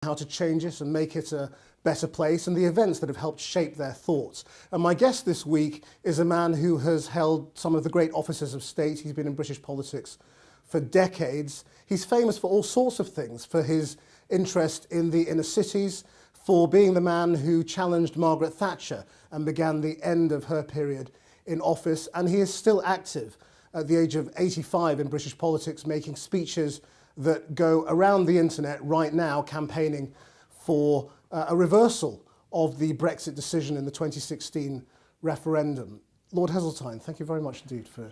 how to change it and make it a better place, and the events that have helped shape their thoughts. And my guest this week is a man who has held some of the great offices of state. He's been in British politics for decades. He's famous for all sorts of things, for his interest in the inner cities, for being the man who challenged Margaret Thatcher and began the end of her period in office. And he is still active at the age of 85 in British politics, making speeches that go around the internet right now, campaigning for a reversal of the Brexit decision in the 2016 referendum. Lord Heseltine, thank you very much indeed for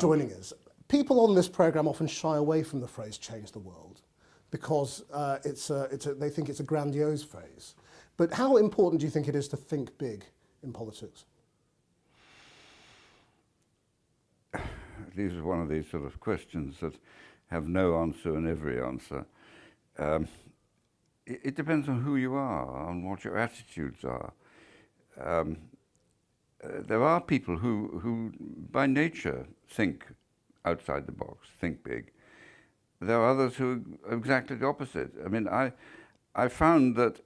joining us. People on this programme often shy away from the phrase "change the world" because they think it's a grandiose phrase. But how important do you think it is to think big in politics? These are one of these sort of questions that have no answer and every answer. It depends on who you are, on what your attitudes are. There are people who by nature think outside the box, think big. There are others who are exactly the opposite. I mean, I found that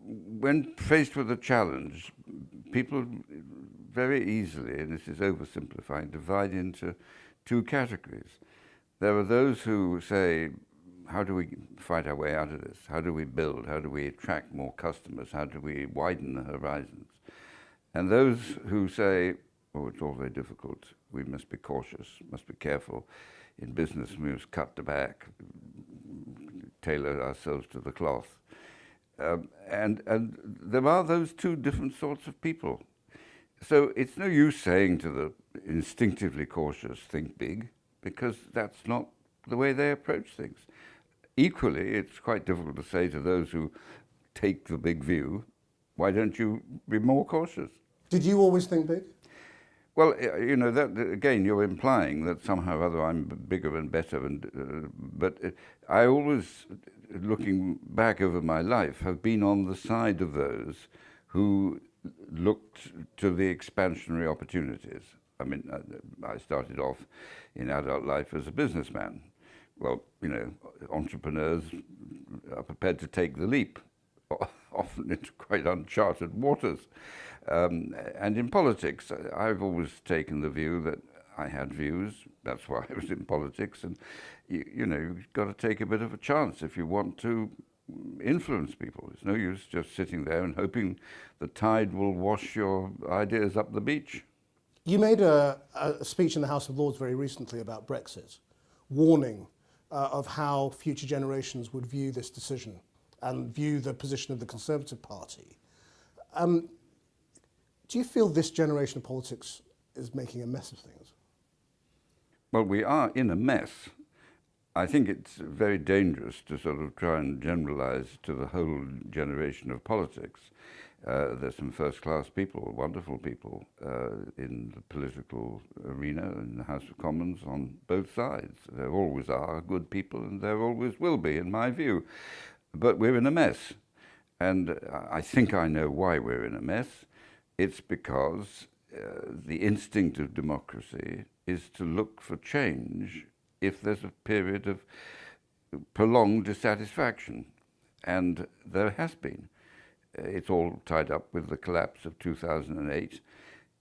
when faced with a challenge, people very easily, and this is oversimplifying, divide into two categories. There are those who say, how do we fight our way out of this? How do we build? How do we attract more customers? How do we widen the horizons? And those who say, oh, it's all very difficult. We must be cautious, must be careful. In business, we must cut the back, tailor ourselves to the cloth. And there are those two different sorts of people. So it's no use saying to the instinctively cautious, think big, because that's not the way they approach things. Equally, it's quite difficult to say to those who take the big view, why don't you be more cautious? Did you always think big? Well, you know, that again, you're implying that somehow or other I'm bigger and better, but I always, looking back over my life, have been on the side of those who looked to the expansionary opportunities. I mean, I started off in adult life as a businessman. Well, you know, entrepreneurs are prepared to take the leap, often into quite uncharted waters. And in politics, I've always taken the view that I had views. That's why I was in politics. And, you know, you've got to take a bit of a chance if you want to influence people. It's no use just sitting there and hoping the tide will wash your ideas up the beach. You made a speech in the House of Lords very recently about Brexit, warning of how future generations would view this decision and view the position of the Conservative Party. Do you feel this generation of politics is making a mess of things? Well, we are in a mess. I think it's very dangerous to sort of try and generalize to the whole generation of politics. There's some first-class people, wonderful people in the political arena, in the House of Commons, on both sides. There always are good people, and there always will be, in my view. But we're in a mess. And I think I know why we're in a mess. It's because the instinct of democracy is to look for change if there's a period of prolonged dissatisfaction. And there has been. It's all tied up with the collapse of 2008.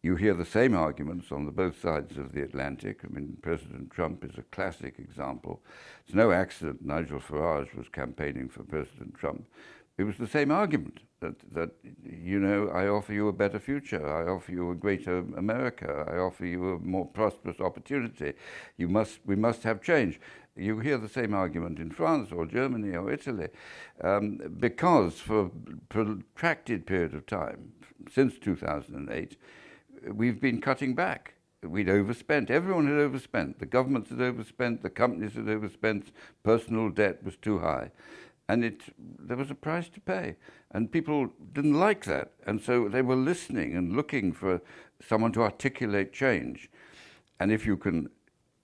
You hear the same arguments on both sides of the Atlantic. I mean, President Trump is a classic example. It's no accident Nigel Farage was campaigning for President Trump. It was the same argument that, you know, I offer you a better future, I offer you a greater America, I offer you a more prosperous opportunity. We must have change. You hear the same argument in France or Germany or Italy, because for a protracted period of time, since 2008, we've been cutting back. We'd overspent. Everyone had overspent. The governments had overspent. The companies had overspent. Personal debt was too high. And there was a price to pay. And people didn't like that. And so they were listening and looking for someone to articulate change. And if you can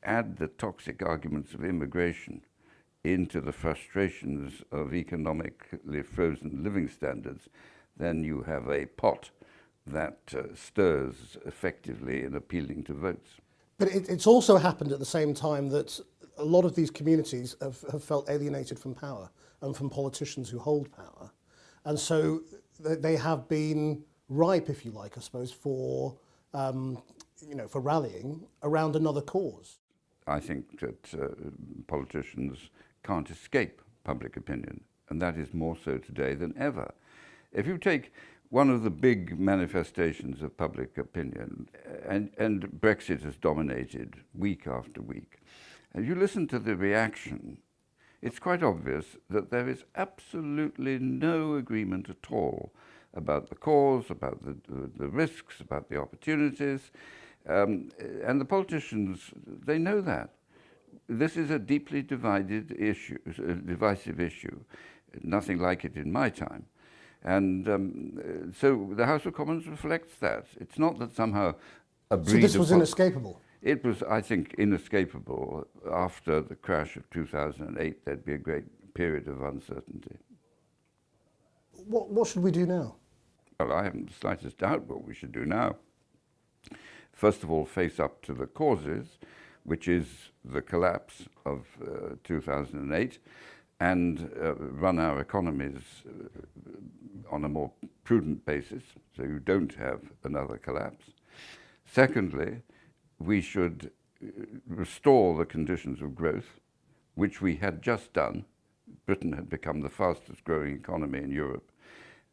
add the toxic arguments of immigration into the frustrations of economically frozen living standards, then you have a pot that stirs effectively in appealing to votes. But it's also happened at the same time that a lot of these communities have felt alienated from power and from politicians who hold power. And so they have been ripe, if you like, I suppose, for rallying around another cause. I think that politicians can't escape public opinion, and that is more so today than ever. If you take one of the big manifestations of public opinion, and Brexit has dominated week after week, if you listen to the reaction, it's quite obvious that there is absolutely no agreement at all about the cause, about the risks, about the opportunities, and the politicians, they know that. This is a deeply divided issue, a divisive issue, nothing like it in my time. And so the House of Commons reflects that. It's not that somehow a breed So this was inescapable? It was, I think, inescapable. After the crash of 2008, there'd be a great period of uncertainty. What should we do now? Well, I haven't the slightest doubt what we should do now. First of all, face up to the causes, which is the collapse of 2008, and run our economies on a more prudent basis, so you don't have another collapse. Secondly, we should restore the conditions of growth, which we had just done. Britain had become the fastest growing economy in Europe.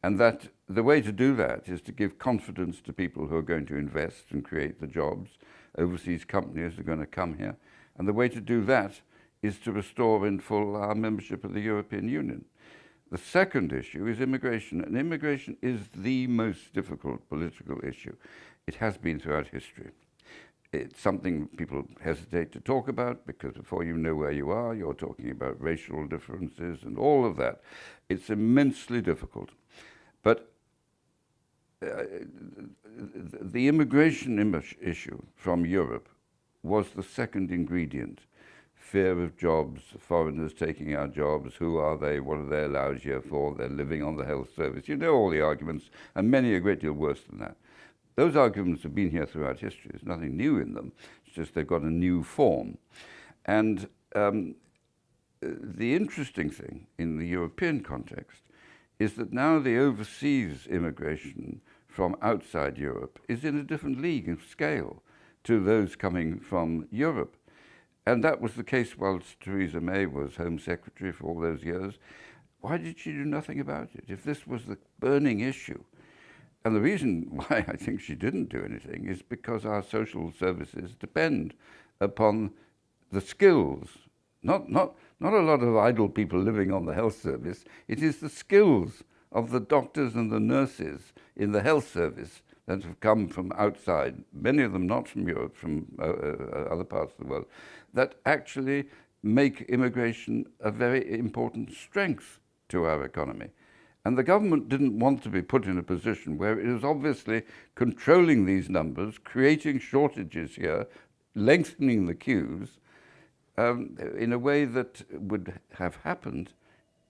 And that the way to do that is to give confidence to people who are going to invest and create the jobs. Overseas companies are going to come here. And the way to do that is to restore in full our membership of the European Union. The second issue is immigration, and immigration is the most difficult political issue. It has been throughout history. It's something people hesitate to talk about because before you know where you are, you're talking about racial differences and all of that. It's immensely difficult. But the immigration issue from Europe was the second ingredient. Fear of jobs, foreigners taking our jobs, who are they, what are they allowed here for, they're living on the health service. You know all the arguments, and many a great deal worse than that. Those arguments have been here throughout history. There's nothing new in them. It's just they've got a new form. And the interesting thing in the European context is that now the overseas immigration from outside Europe is in a different league of scale to those coming from Europe. And that was the case whilst Theresa May was Home Secretary for all those years. Why did she do nothing about it if this was the burning issue? And the reason why I think she didn't do anything is because our social services depend upon the skills, not a lot of idle people living on the health service. It is the skills of the doctors and the nurses in the health service that have come from outside, many of them not from Europe, from other parts of the world, that actually make immigration a very important strength to our economy. And the government didn't want to be put in a position where it was obviously controlling these numbers, creating shortages here, lengthening the queues, in a way that would have happened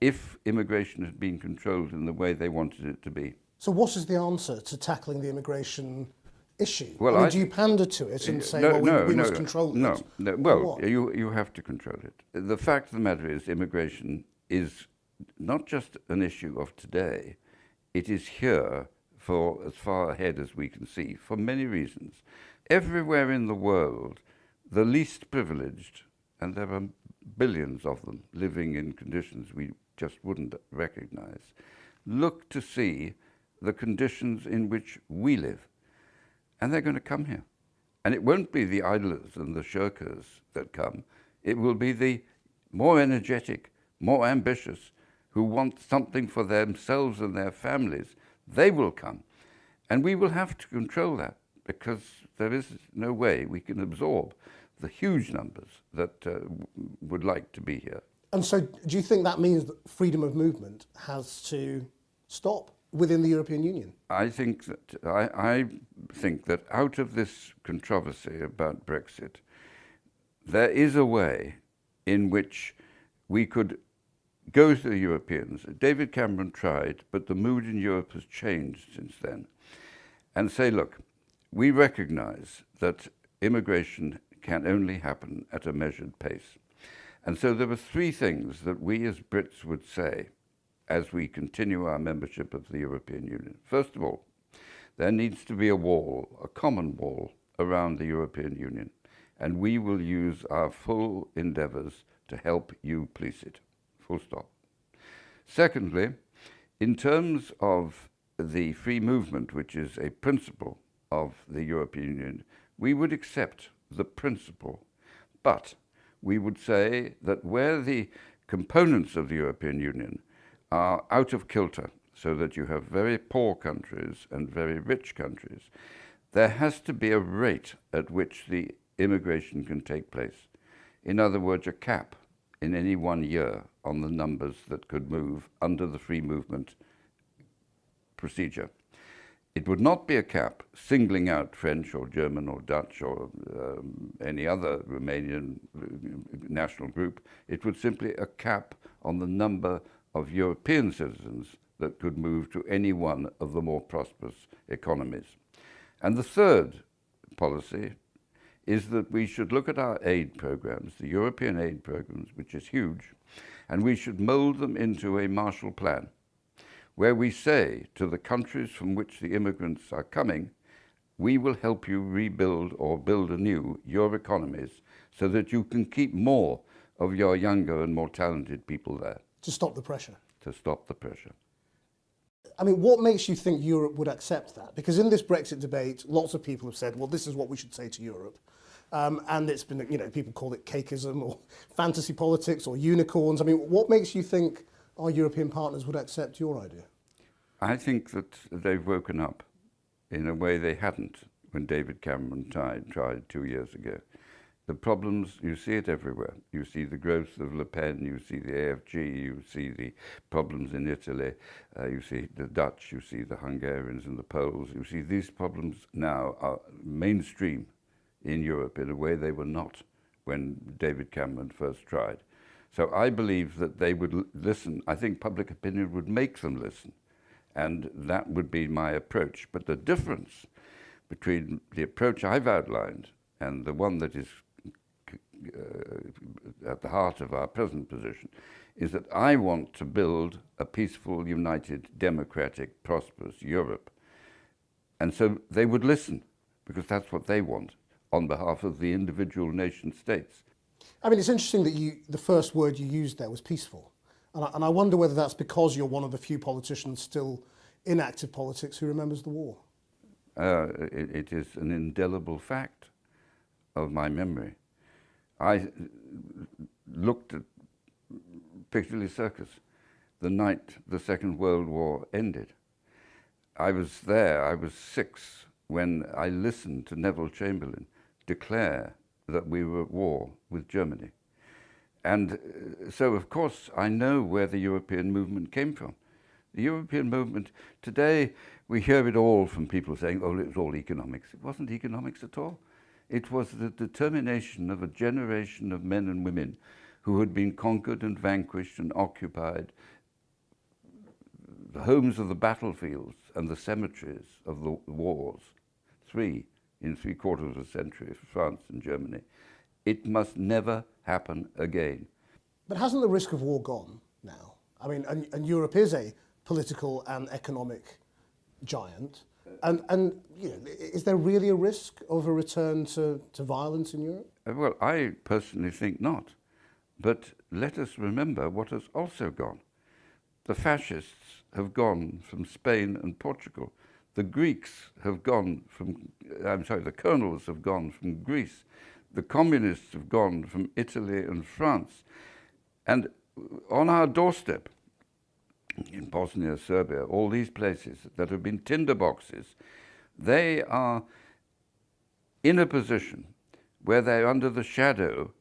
if immigration had been controlled in the way they wanted it to be. So what is the answer to tackling the immigration issue? Well, do you pander to it and say, we must control it? No. Well, you have to control it. The fact of the matter is immigration is not just an issue of today. It is here for as far ahead as we can see, for many reasons. Everywhere in the world, the least privileged, and there are billions of them living in conditions we just wouldn't recognize, look to see the conditions in which we live. And they're going to come here. And it won't be the idlers and the shirkers that come. It will be the more energetic, more ambitious, who want something for themselves and their families. They will come. And we will have to control that because there is no way we can absorb the huge numbers that would like to be here. And so do you think that means that freedom of movement has to stop within the European Union? I think that out of this controversy about Brexit, there is a way in which we could go to the Europeans. David Cameron tried, but the mood in Europe has changed since then, and say, look, we recognize that immigration can only happen at a measured pace. And so there were three things that we as Brits would say as we continue our membership of the European Union. First of all, there needs to be a wall, a common wall, around the European Union, and we will use our full endeavours to help you police it. Full stop. Secondly, in terms of the free movement, which is a principle of the European Union, we would accept the principle, but we would say that where the components of the European Union are out of kilter, so that you have very poor countries and very rich countries, there has to be a rate at which the immigration can take place. In other words, a cap in any 1 year on the numbers that could move under the free movement procedure. It would not be a cap singling out French or German or Dutch or any other Romanian national group. It would simply a cap on the number of European citizens that could move to any one of the more prosperous economies. And the third policy is that we should look at our aid programs, the European aid programs, which is huge, and we should mold them into a Marshall Plan, where we say to the countries from which the immigrants are coming, we will help you rebuild or build anew your economies so that you can keep more of your younger and more talented people there. To stop the pressure. To stop the pressure. I mean, what makes you think Europe would accept that? Because in this Brexit debate, lots of people have said, well, this is what we should say to Europe. And it's been, people call it cakeism or fantasy politics or unicorns. I mean, what makes you think our European partners would accept your idea? I think that they've woken up in a way they hadn't when David Cameron tried 2 years ago. The problems, you see it everywhere. You see the growth of Le Pen, you see the AFG, you see the problems in Italy, you see the Dutch, you see the Hungarians and the Poles. You see these problems now are mainstream in Europe in a way they were not when David Cameron first tried. So I believe that they would listen. I think public opinion would make them listen. And that would be my approach. But the difference between the approach I've outlined and the one that is at the heart of our present position is that I want to build a peaceful, united, democratic, prosperous Europe. And so they would listen, because that's what they want, on behalf of the individual nation states. I mean, it's interesting that the first word you used there was peaceful. And I wonder whether that's because you're one of the few politicians still in active politics who remembers the war. It is an indelible fact of my memory. I looked at Piccadilly Circus the night the Second World War ended. I was there, I was 6, when I listened to Neville Chamberlain declare that we were at war with Germany. And so, of course, I know where the European movement came from. The European movement, today we hear it all from people saying, oh, it was all economics. It wasn't economics at all. It was the determination of a generation of men and women who had been conquered and vanquished and occupied the homes of the battlefields and the cemeteries of the wars, 3 in 3/4 of a century for France and Germany. It must never happen again. But hasn't the risk of war gone now? I mean, and Europe is a political and economic giant. And is there really a risk of a return to violence in Europe? Well, I personally think not. But let us remember what has also gone. The fascists have gone from Spain and Portugal. The Greeks have gone from, the colonels have gone from Greece. The communists have gone from Italy and France. And on our doorstep, in Bosnia, Serbia, all these places that have been tinderboxes, they are in a position where they're under the shadow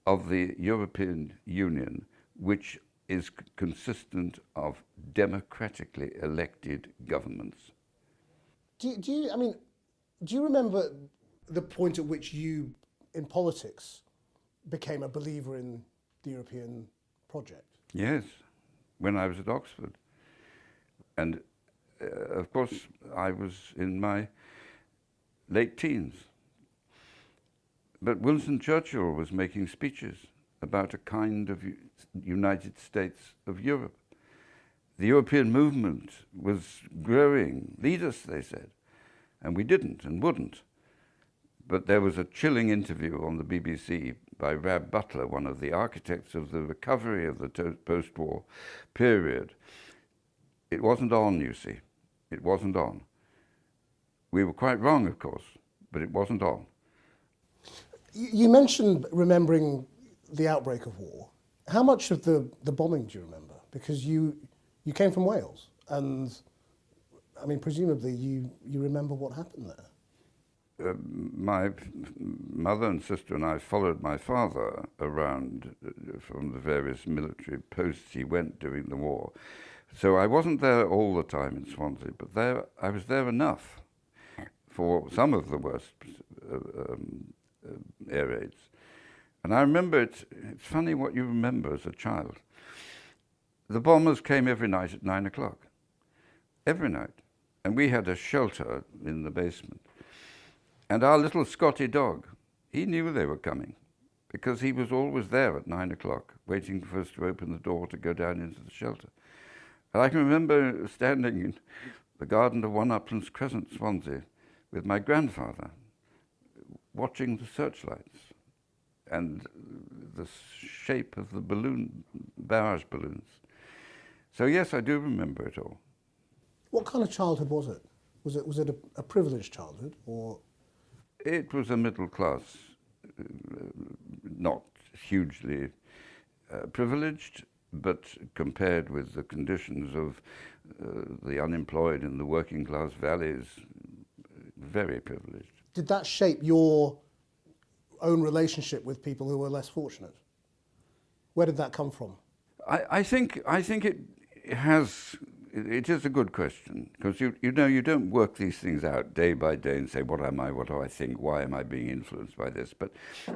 of the European Union, which is consistent of democratically elected governments. Do you remember the point at which you, in politics, became a believer in the European project? Yes, when I was at Oxford. And of course, I was in my late teens. But Winston Churchill was making speeches about a kind of United States of Europe. The European movement was growing. Lead us, they said. And we didn't and wouldn't. But there was a chilling interview on the BBC by Rab Butler, one of the architects of the recovery of the post-war period. It wasn't on, you see. It wasn't on. We were quite wrong, of course, but it wasn't on. You mentioned remembering the outbreak of war. How much of the bombing do you remember? Because you came from Wales, and I mean, presumably you remember what happened there. My mother and sister and I followed my father around from the various military posts he went during the war. So I wasn't there all the time in Swansea, but I was there enough for some of the worst air raids. And I remember it's funny what you remember as a child. The bombers came every night at 9 o'clock, every night. And we had a shelter in the basement. And our little Scotty dog, he knew they were coming because he was always there at 9 o'clock, waiting for us to open the door to go down into the shelter. And I can remember standing in the garden of One Uplands Crescent, Swansea, with my grandfather, watching the searchlights and the shape of the barrage balloons. So yes, I do remember it all. What kind of childhood was it? Was it a privileged childhood, or? It was a middle class, not hugely privileged, but compared with the conditions of the unemployed in the working class valleys, very privileged. Did that shape your own relationship with people who were less fortunate? Where did that come from? I think it has. It is a good question, because you know you don't work these things out day by day and say, what am I, what do I think, why am I being influenced by this? But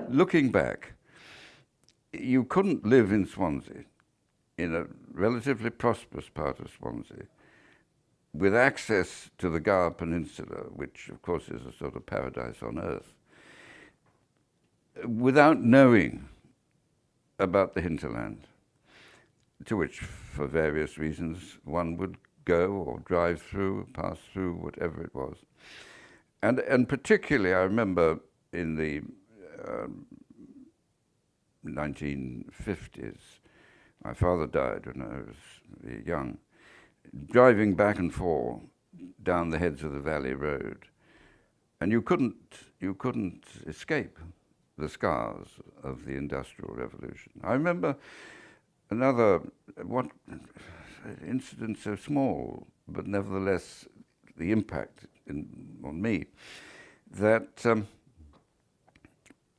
looking back, you couldn't live in Swansea, in a relatively prosperous part of Swansea, with access to the Gower Peninsula, which of course is a sort of paradise on earth, without knowing about the hinterland, to which, for various reasons, one would go or drive through, pass through, whatever it was. And particularly, I remember in the 1950s, my father died when I was very young, driving back and forth down the Heads of the Valley Road, and you couldn't escape the scars of the Industrial Revolution. I remember another incident so small, but nevertheless the impact on me, that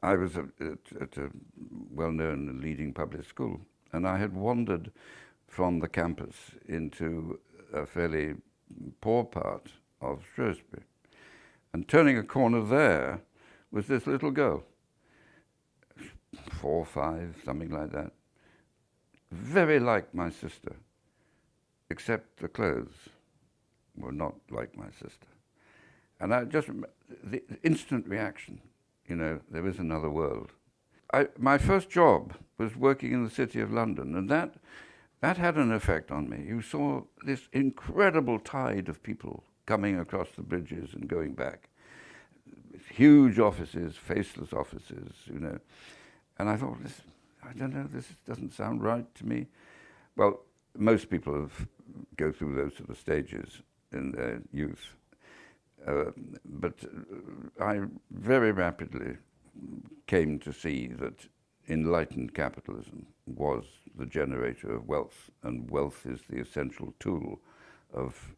I was at a well-known and leading public school, and I had wandered from the campus into a fairly poor part of Shrewsbury. And turning a corner there was this little girl, 4 or 5, something like that, very like my sister, except the clothes were not like my sister. And I just, the instant reaction, you know, there is another world. My first job was working in the City of London, and that had an effect on me. You saw this incredible tide of people coming across the bridges and going back. Huge offices, faceless offices, you know. And I thought, I don't know, this doesn't sound right to me. Well, most people go through those sort of stages in their youth. But I very rapidly came to see that enlightened capitalism was the generator of wealth, and wealth is the essential tool of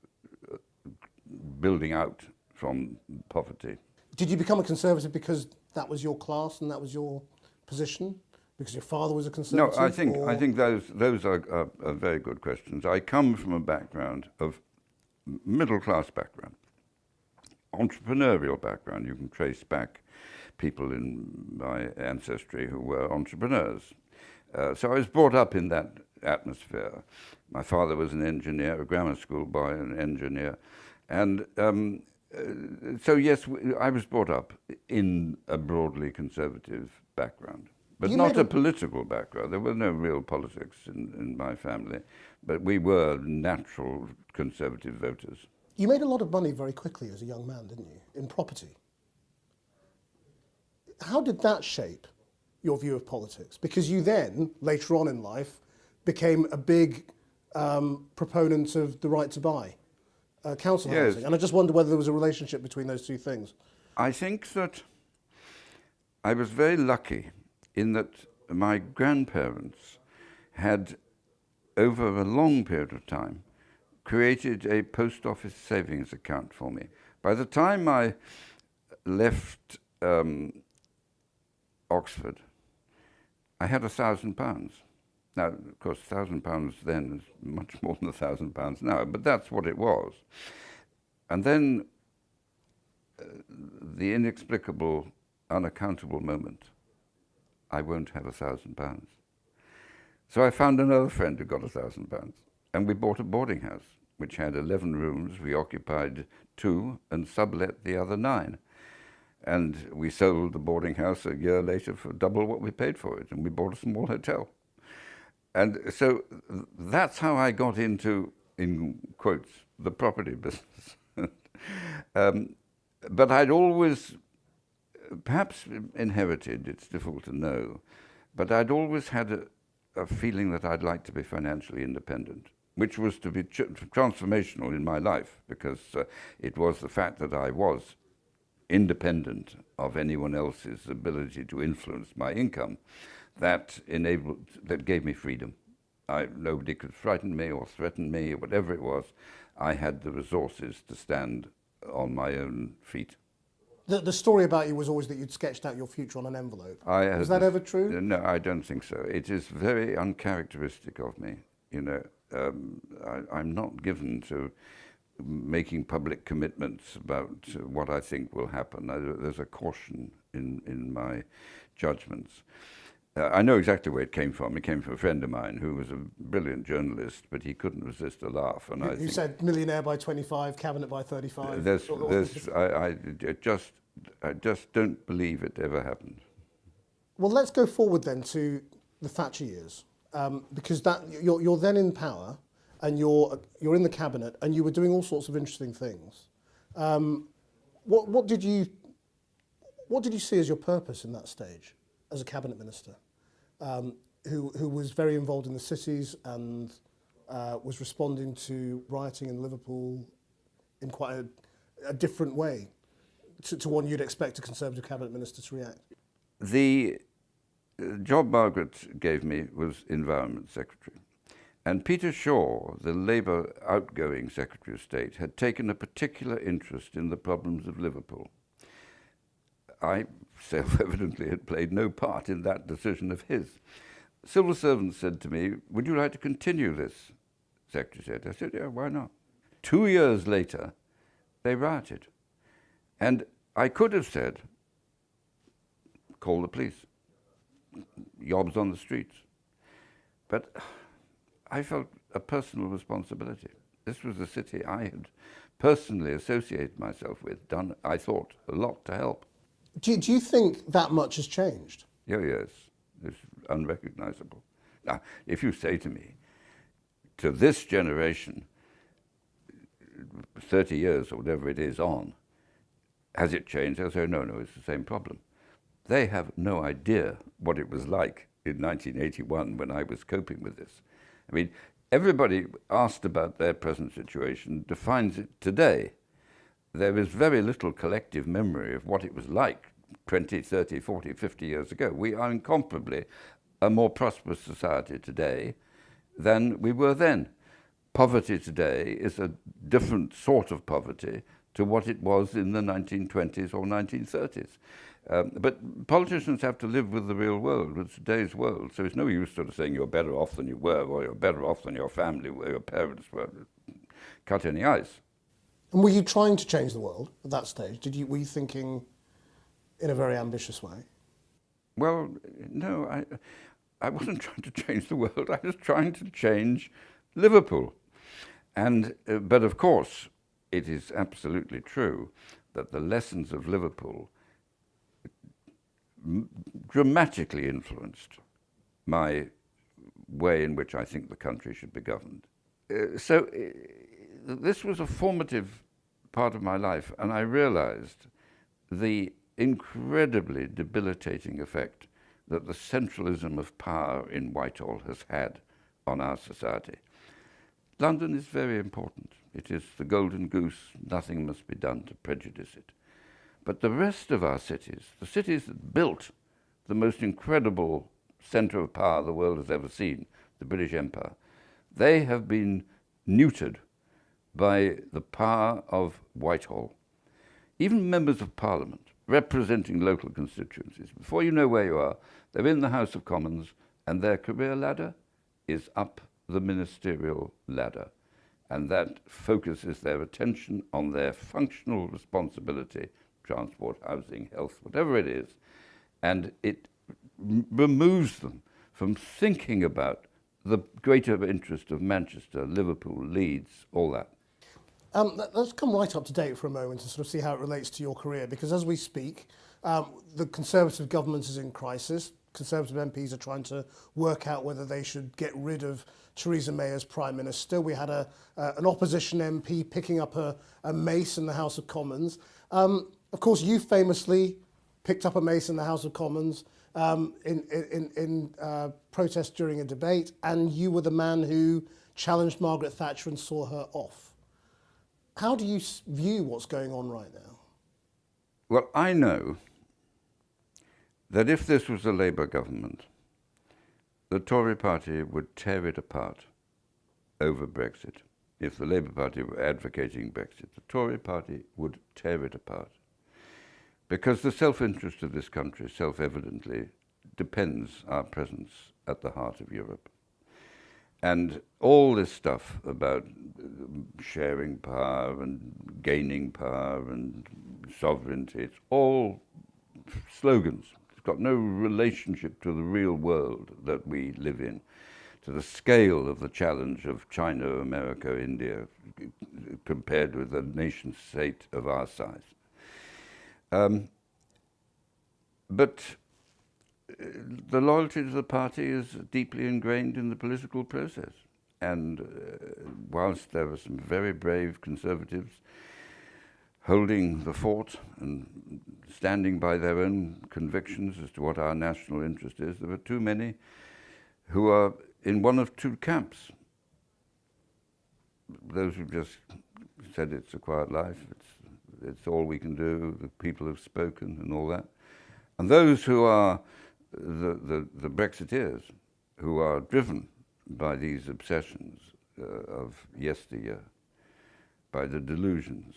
building out from poverty. Did you become a conservative because that was your class and that was your position? Because your father was a conservative? No, I think those are very good questions. I come from a background of middle-class background, entrepreneurial background. You can trace back people in my ancestry who were entrepreneurs. So I was brought up in that atmosphere. My father was an engineer, a grammar school boy, an engineer. And so yes, I was brought up in a broadly conservative background. but You not made a political background. There were no real politics in my family, but we were natural conservative voters. You made a lot of money very quickly as a young man, didn't you, in property? How did that shape your view of politics? Because you then, later on in life, became a big proponent of the right to buy council Yes. housing. And I just wonder whether there was a relationship between those two things. I think that I was very lucky in that my grandparents had, over a long period of time, created a post office savings account for me. By the time I left Oxford, I had £1,000. Now, of course, £1,000 then is much more than £1,000 now, but that's what it was. And then the inexplicable, unaccountable moment, I won't have £1,000. So I found another friend who got £1,000, and we bought a boarding house, which had 11 rooms. We occupied 2 and sublet the other 9. And we sold the boarding house a year later for double what we paid for it, and we bought a small hotel. And so that's how I got into, in quotes, the property business. But I'd always, perhaps inherited, it's difficult to know, but I'd always had a feeling that I'd like to be financially independent, which was to be transformational in my life, because it was the fact that I was independent of anyone else's ability to influence my income that gave me freedom. Nobody could frighten me or threaten me or whatever it was. I had the resources to stand on my own feet. The story about you was always that you'd sketched out your future on an envelope. Is that ever true? No, I don't think so. It is very uncharacteristic of me. You know, I'm not given to making public commitments about what I think will happen. There's a caution in my judgments. I know exactly where it came from. It came from a friend of mine who was a brilliant journalist, but he couldn't resist a laugh. And You said millionaire by 25, cabinet by 35. I just don't believe it ever happened. Well, let's go forward then to the Thatcher years, because you're then in power, and you're in the cabinet, and you were doing all sorts of interesting things. What did you see as your purpose in that stage as a cabinet minister, who was very involved in the cities and was responding to rioting in Liverpool in quite a different way to one you'd expect a Conservative cabinet minister to react? The job Margaret gave me was Environment Secretary. And Peter Shaw, the Labour outgoing Secretary of State, had taken a particular interest in the problems of Liverpool. I self-evidently had played no part in that decision of his. Civil servants said to me, "Would you like to continue this?" Secretary said. I said, "Yeah, why not?" 2 years later, they rioted. And I could have said, "Call the police. Yobs on the streets." But I felt a personal responsibility. This was a city I had personally associated myself with, done, I thought, a lot to help. Do you think that much has changed? Yeah, yes, it's unrecognizable. Now, if you say to me, to this generation, 30 years or whatever it is on, has it changed? I'll say, no, it's the same problem. They have no idea what it was like in 1981 when I was coping with this. I mean, everybody asked about their present situation defines it today. There is very little collective memory of what it was like 20, 30, 40, 50 years ago. We are incomparably a more prosperous society today than we were then. Poverty today is a different sort of poverty to what it was in the 1920s or 1930s. But politicians have to live with the real world, with today's world. So it's no use sort of saying you're better off than you were, or you're better off than your family, where your parents were. Cut any ice. And were you trying to change the world at that stage? Were you thinking in a very ambitious way? Well, no, I wasn't trying to change the world. I was trying to change Liverpool. And but of course, it is absolutely true that the lessons of Liverpool dramatically influenced my way in which I think the country should be governed. This was a formative part of my life, and I realized the incredibly debilitating effect that the centralism of power in Whitehall has had on our society. London is very important. It is the golden goose. Nothing must be done to prejudice it. But the rest of our cities, the cities that built the most incredible centre of power the world has ever seen, the British Empire, they have been neutered by the power of Whitehall. Even members of Parliament representing local constituencies, before you know where you are, they're in the House of Commons and their career ladder is up the ministerial ladder. And that focuses their attention on their functional responsibility, transport, housing, health, whatever it is, and it removes them from thinking about the greater interest of Manchester, Liverpool, Leeds, all that. Let's come right up to date for a moment and sort of see how it relates to your career, because as we speak, the Conservative government is in crisis. Conservative MPs are trying to work out whether they should get rid of Theresa May as Prime Minister. We had an opposition MP picking up a mace in the House of Commons. Of course, you famously picked up a mace in the House of Commons in protest during a debate, and you were the man who challenged Margaret Thatcher and saw her off. How do you view what's going on right now? Well, I know that if this was a Labour government, the Tory party would tear it apart over Brexit. If the Labour Party were advocating Brexit, the Tory party would tear it apart. Because the self-interest of this country, self-evidently, depends our presence at the heart of Europe. And all this stuff about sharing power and gaining power and sovereignty, it's all slogans. It's got no relationship to the real world that we live in, to the scale of the challenge of China, America, India, compared with a nation state of our size. But the loyalty to the party is deeply ingrained in the political process. And whilst there are some very brave Conservatives holding the fort and standing by their own convictions as to what our national interest is, there are too many who are in one of two camps. Those who just said it's a quiet life, it's all we can do, the people have spoken and all that. And those who are the Brexiteers, who are driven by these obsessions of yesteryear, by the delusions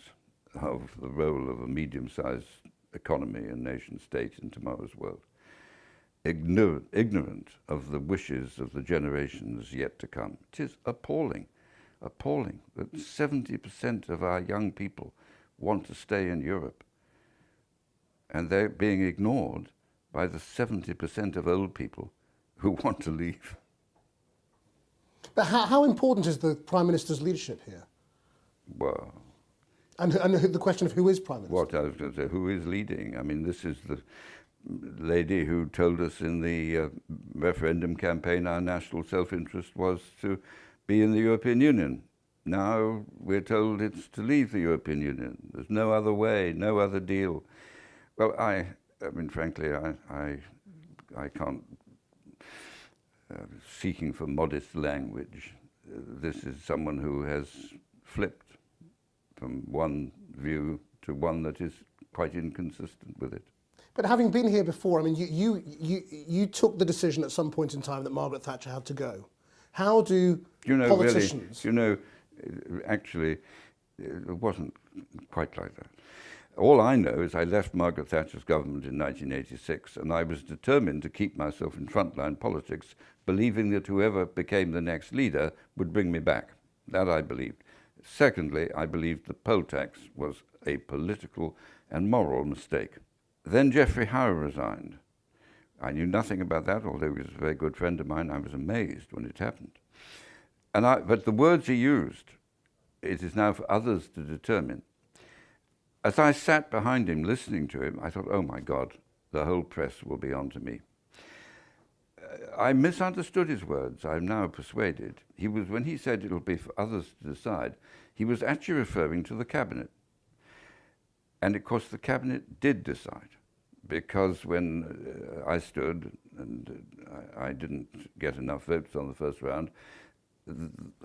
of the role of a medium-sized economy and nation-state in tomorrow's world, ignorant of the wishes of the generations yet to come. It is appalling that 70% of our young people want to stay in Europe, and they're being ignored by the 70% of old people who want to leave. But how important is the Prime Minister's leadership here? Well, and the question of who is Prime Minister? What I was going to say, who is leading? I mean, this is the lady who told us in the referendum campaign our national self-interest was to be in the European Union. Now we're told it's to leave the European Union. There's no other way, no other deal. Well, I mean, frankly, I can't, seeking for modest language, this is someone who has flipped from one view to one that is quite inconsistent with it. But having been here before, I mean, you took the decision at some point in time that Margaret Thatcher had to go. How do politicians... Really, actually, it wasn't quite like that. All I know is I left Margaret Thatcher's government in 1986, and I was determined to keep myself in frontline politics, believing that whoever became the next leader would bring me back. That I believed. Secondly, I believed the poll tax was a political and moral mistake. Then Geoffrey Howe resigned. I knew nothing about that, although he was a very good friend of mine. I was amazed when it happened. But the words he used, it is now for others to determine. As I sat behind him listening to him, I thought, oh my God, the whole press will be onto me. I misunderstood his words. I'm now persuaded. When he said it'll be for others to decide, he was actually referring to the cabinet. And of course the cabinet did decide, because when I stood and I didn't get enough votes on the first round,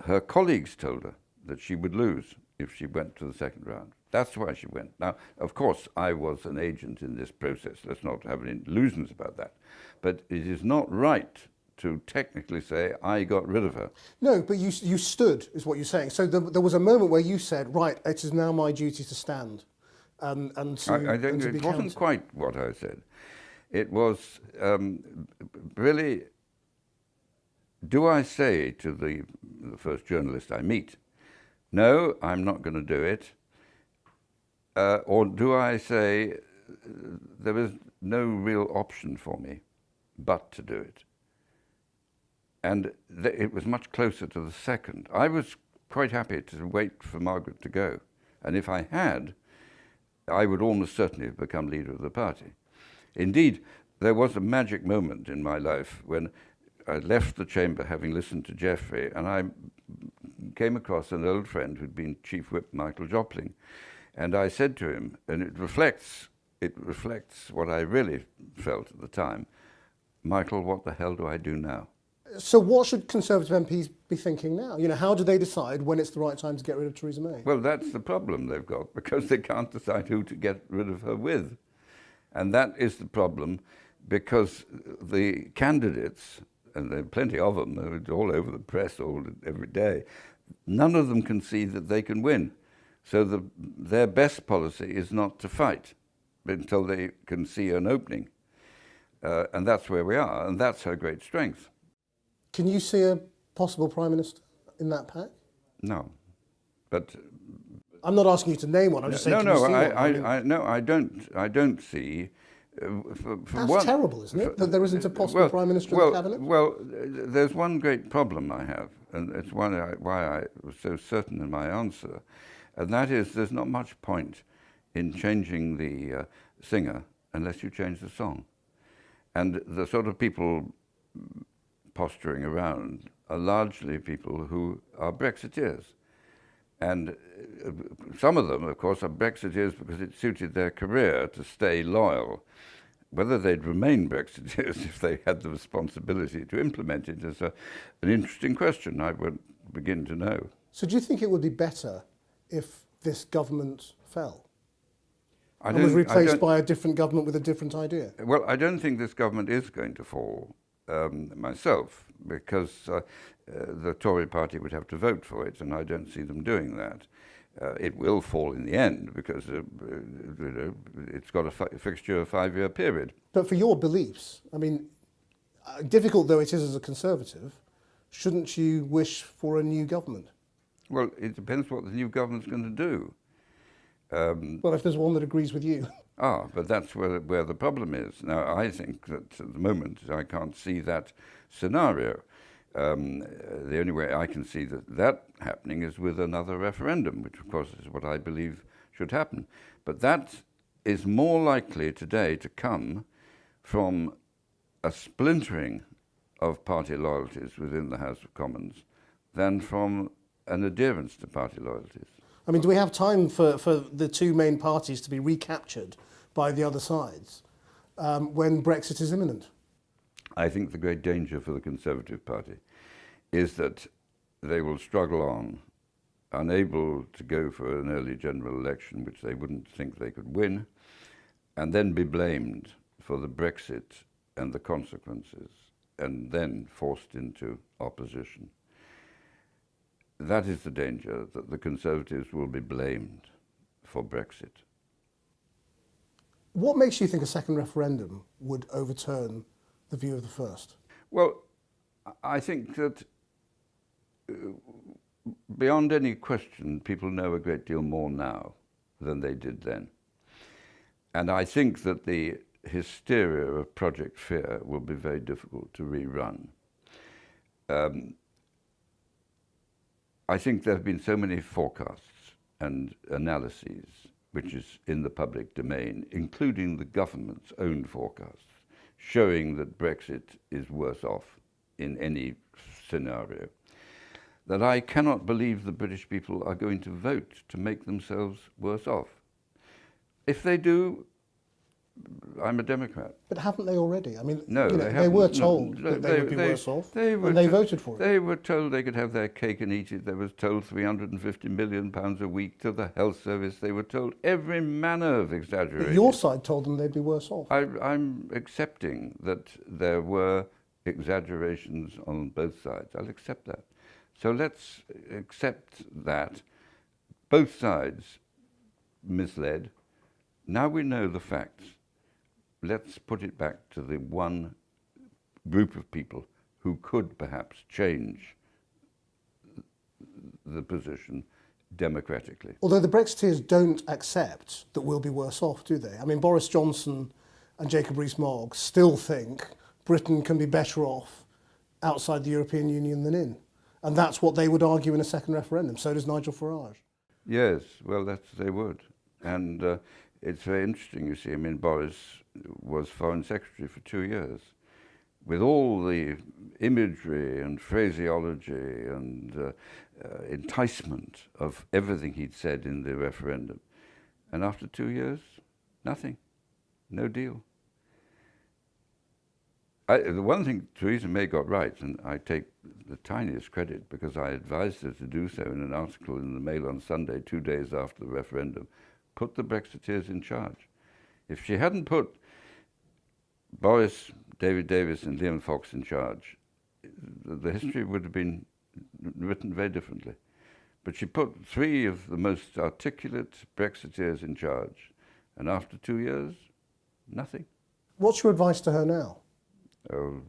her colleagues told her that she would lose if she went to the second round. That's why she went. Now, of course, I was an agent in this process. Let's not have any illusions about that. But it is not right to technically say, I got rid of her. No, but you stood, is what you're saying. So there was a moment where you said, right, it is now my duty to stand. And to, I think it wasn't quite what I said. It was really, do I say to the first journalist I meet, no, I'm not going to do it? Or do I say, there is no real option for me but to do it? And it was much closer to the second. I was quite happy to wait for Margaret to go. And if I had, I would almost certainly have become leader of the party. Indeed, there was a magic moment in my life when I left the chamber having listened to Geoffrey, and I came across an old friend who'd been Chief Whip Michael Jopling. And I said to him, and it reflects what I really felt at the time, Michael, what the hell do I do now? So what should Conservative MPs be thinking now? You know, how do they decide when it's the right time to get rid of Theresa May? Well, that's the problem they've got, because they can't decide who to get rid of her with. And that is the problem, because the candidates, and there are plenty of them, they're all over the press every day, none of them can see that they can win. So their best policy is not to fight until they can see an opening. And that's where we are, and that's her great strength. Can you see a possible Prime Minister in that pack? No, but I'm not asking you to name one. I'm just saying. I don't see. That's terrible, isn't it? That there isn't a possible Prime Minister in the cabinet. Well, there's one great problem I have, and it's why I was so certain in my answer, and that is there's not much point in changing the singer unless you change the song, and the sort of people posturing around are largely people who are Brexiteers. And some of them, of course, are Brexiteers because it suited their career to stay loyal. Whether they'd remain Brexiteers if they had the responsibility to implement it is an interesting question. I would begin to know. So do you think it would be better if this government fell? And was replaced by a different government with a different idea? Well, I don't think this government is going to fall. Myself, because the Tory party would have to vote for it, and I don't see them doing that. It will fall in the end because it's got a fixture of a 5-year period. But for your beliefs, I mean, difficult though it is as a Conservative, shouldn't you wish for a new government? Well, it depends what the new government's going to do. Well, if there's one that agrees with you. But that's where the problem is. Now, I think that at the moment I can't see that scenario. The only way I can see that happening is with another referendum, which of course is what I believe should happen. But that is more likely today to come from a splintering of party loyalties within the House of Commons than from an adherence to party loyalties. I mean, do we have time for the two main parties to be recaptured by the other sides when Brexit is imminent? I think the great danger for the Conservative Party is that they will struggle on, unable to go for an early general election, which they wouldn't think they could win, and then be blamed for the Brexit and the consequences, and then forced into opposition. That is the danger, that the Conservatives will be blamed for Brexit. What makes you think a second referendum would overturn the view of the first? Well, I think that beyond any question, people know a great deal more now than they did then. And I think that the hysteria of Project Fear will be very difficult to rerun. I think there have been so many forecasts and analyses which is in the public domain, including the government's own forecasts, showing that Brexit is worse off in any scenario, that I cannot believe the British people are going to vote to make themselves worse off. If they do, I'm a Democrat. But haven't they already? I mean, no, they were told that they would be worse off, and they voted for it. They were told they could have their cake and eat it. They were told £350 million a week to the health service. They were told every manner of exaggeration. But your side told them they'd be worse off. I'm accepting that there were exaggerations on both sides. I'll accept that. So let's accept that both sides misled. Now we know the facts. Let's put it back to the one group of people who could perhaps change the position democratically. Although the Brexiteers don't accept that we'll be worse off, do they? I mean, Boris Johnson and Jacob Rees-Mogg still think Britain can be better off outside the European Union than in. And that's what they would argue in a second referendum. So does Nigel Farage. Yes, well, they would. And it's very interesting, you see. I mean, Boris was Foreign Secretary for 2 years, with all the imagery and phraseology and enticement of everything he'd said in the referendum. And after 2 years, nothing, no deal. The one thing Theresa May got right, and I take the tiniest credit because I advised her to do so in an article in the Mail on Sunday, 2 days after the referendum, put the Brexiteers in charge. If she hadn't put Boris, David Davis and Liam Fox in charge, the history would have been written very differently. But she put three of the most articulate Brexiteers in charge, and after 2 years, nothing. What's your advice to her now? Oh,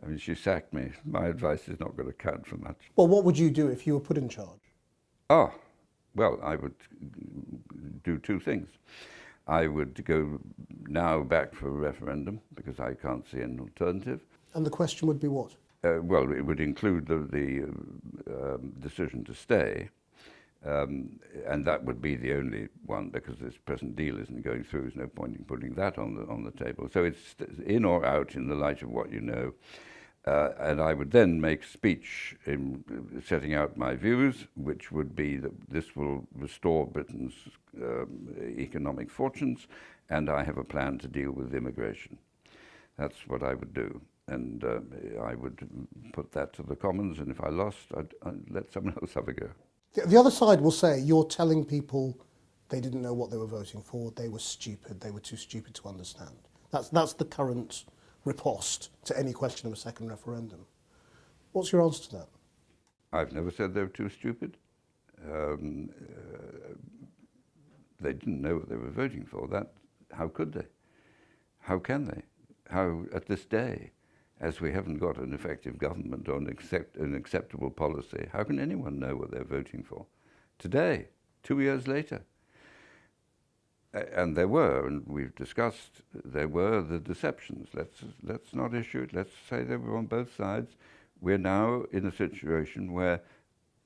I mean, she sacked me. My advice is not going to count for much. Well, what would you do if you were put in charge? Well, I would do two things. I would go now back for a referendum because I can't see an alternative. And the question would be what? Well, it would include the decision to stay, and that would be the only one because this present deal isn't going through. There's no point in putting that on the table. So it's in or out in the light of what you know. And I would then make a speech in setting out my views, which would be that this will restore Britain's economic fortunes, and I have a plan to deal with immigration. That's what I would do. And I would put that to the Commons, and if I lost, I'd let someone else have a go. The other side will say you're telling people they didn't know what they were voting for, they were stupid, they were too stupid to understand. That's the current riposte to any question of a second referendum. What's your answer to that? I've never said they were too stupid. They didn't know what they were voting for. How could they? How can they? How, at this day, as we haven't got an effective government or an acceptable policy, how can anyone know what they're voting for? Today, 2 years later. And there were, and we've discussed, there were the deceptions. Let's not issue it. Let's say they were on both sides. We're now in a situation where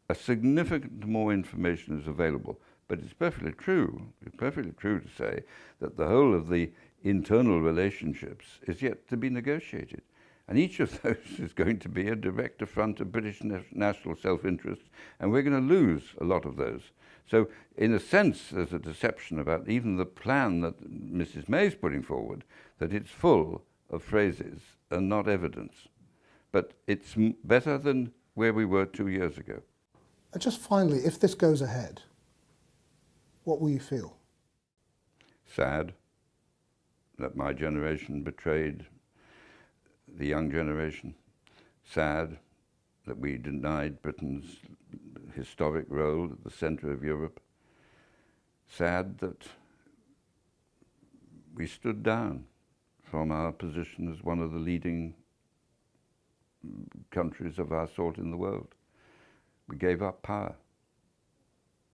a significant more information is available. But it's perfectly true to say that the whole of the internal relationships is yet to be negotiated. And each of those is going to be a direct affront of British national self-interest, and we're going to lose a lot of those. So in a sense, there's a deception about even the plan that Mrs. May's putting forward, that it's full of phrases and not evidence. But it's better than where we were 2 years ago. And just finally, if this goes ahead, what will you feel? Sad that my generation betrayed the young generation. Sad that we denied Britain's historic role at the centre of Europe. Sad that we stood down from our position as one of the leading countries of our sort in the world. We gave up power.